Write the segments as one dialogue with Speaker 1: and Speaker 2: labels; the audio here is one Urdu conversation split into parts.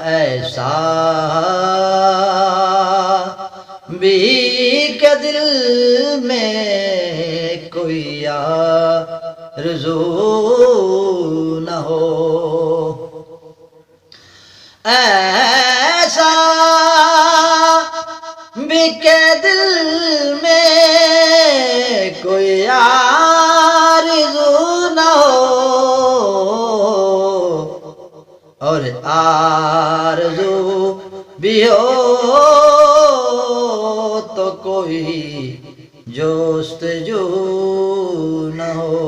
Speaker 1: ایسا بھی کہ دل میں کوئی آرزو نہ ہو، ایسا بھی کہ دل میں کوئی آرزو نہ ہو، اور آرزو بھی ہو تو کوئی جستجو نہ ہو،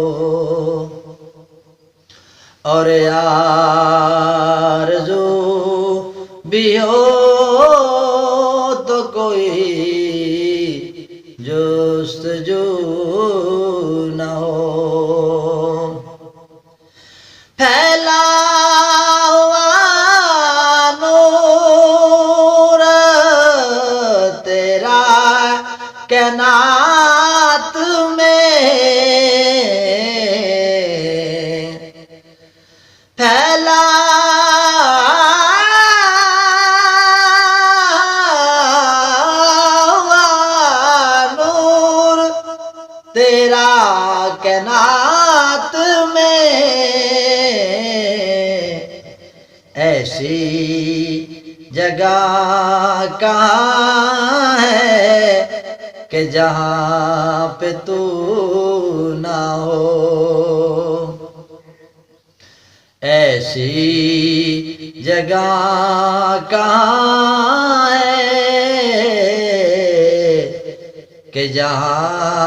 Speaker 1: اور آرزو بھی ہو تو کوئی جستجو نہ ہو۔ پھیلا ہوا نور تیرا کائنات میں، پھیلا ہوا نور تیرا کائنات میں، ایسی جگہ کہاں ہے کہ جہاں پہ تو نہ ہو، ایسی جگہ کہاں ہے کہ جہاں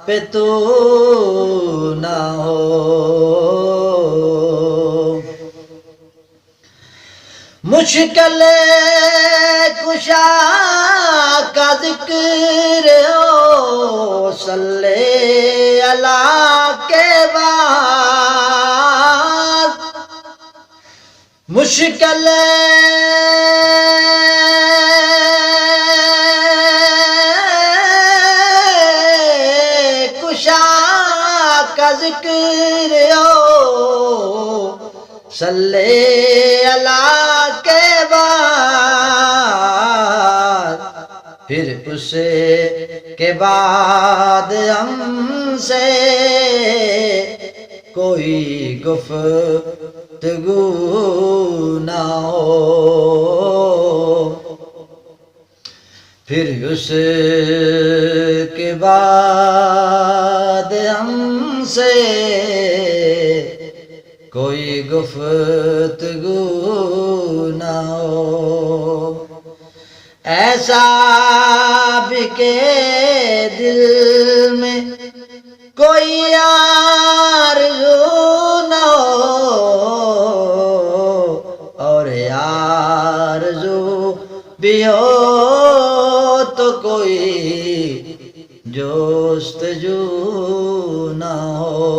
Speaker 1: پہ تو نہ ہو۔ مشکل کشا کا ذکر ہو صلی اللہ کے بعد، مشکل کشا کا ذکر ہو صلی اللہ کے بعد، پھر اس کے بعد ہم سے کوئی گفتگو نہ ہو، پھر اس کے بعد ہم سے کوئی گفتگو نہ ہو، ایسا بھی کہ دل میں کوئی آرزو نہ ہو، اور آرزو بھی ہو تو کوئی جستجو نہ ہو،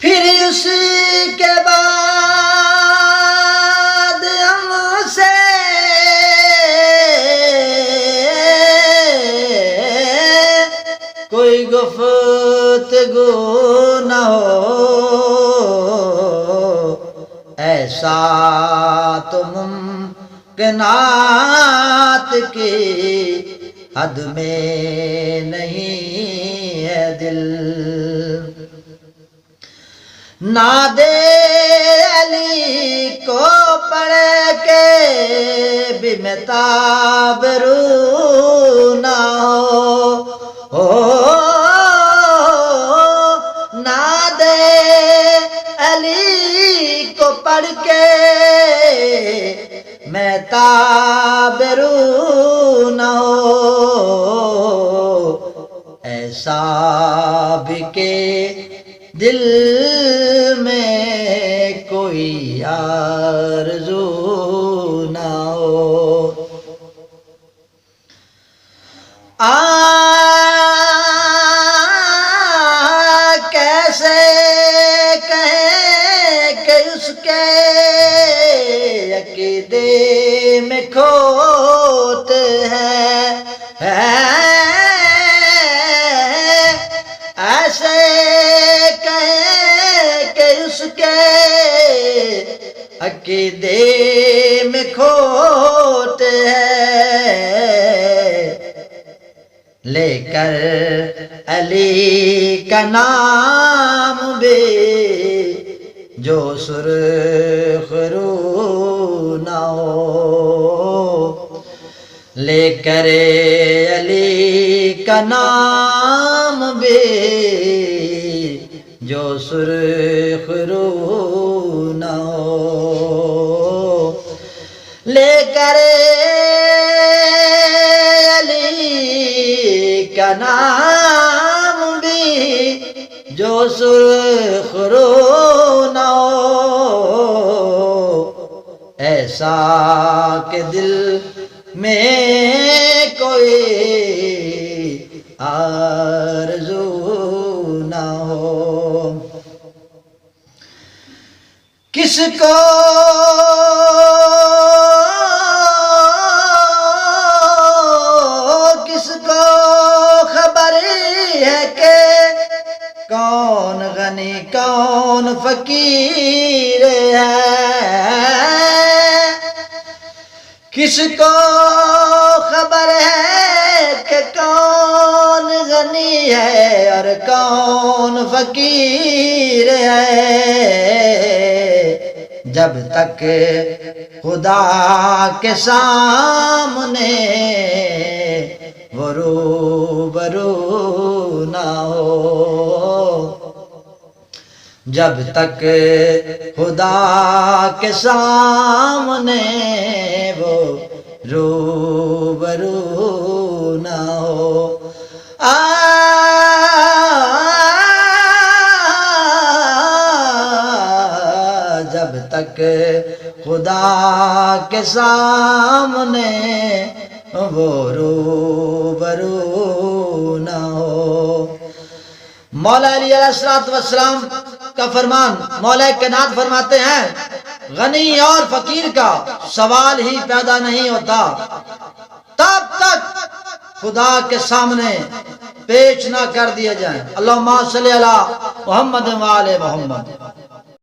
Speaker 1: پھر اس کے بعد ہم سے کوئی گفتگو نہ ہو، ایسا تو ممکنات کی حد میں نہیں ہے دل، نادے علی کو پڑھ کے بھی متاب رو نہ ہو، نادے علی کو پڑھ کے متاب رو نہ ہو، ایسا بھی کہ دل میں کوئی آرزو نہ ہو، کیسے کہیں کہ اس کے عقیدے میں کھوٹ ہے، عقیدے میں کھوٹ ہے، لے کر علی کا نام بھی جو سرخ رو نہ ہو، لے کر علی کا نام بھی جو سرخ رو نہ ہو، لے کر علی کا نام بھی جو سرخ رو نہ ہو، ایسا کہ دل میں کوئی آرزو نہ ہو۔ کس کو خبر ہے کہ کون غنی کون فقیر ہے، کس کو خبر ہے کہ کون غنی ہے اور کون فقیر ہے، جب تک خدا کے سامنے وہ روبرو نہ ہو، جب تک خدا کے سامنے وہ روبرو نہ ہو۔ جب تک خدا کے سامنے وہ روبرو نہ ہو۔ مولا علی علیہ السلام کا فرمان، مولا کائنات فرماتے ہیں غنی اور فقیر کا سوال ہی پیدا نہیں ہوتا تب تک خدا کے سامنے پیش نہ کر دیا جائے۔ اللہم صلی علی محمد و آل محمد۔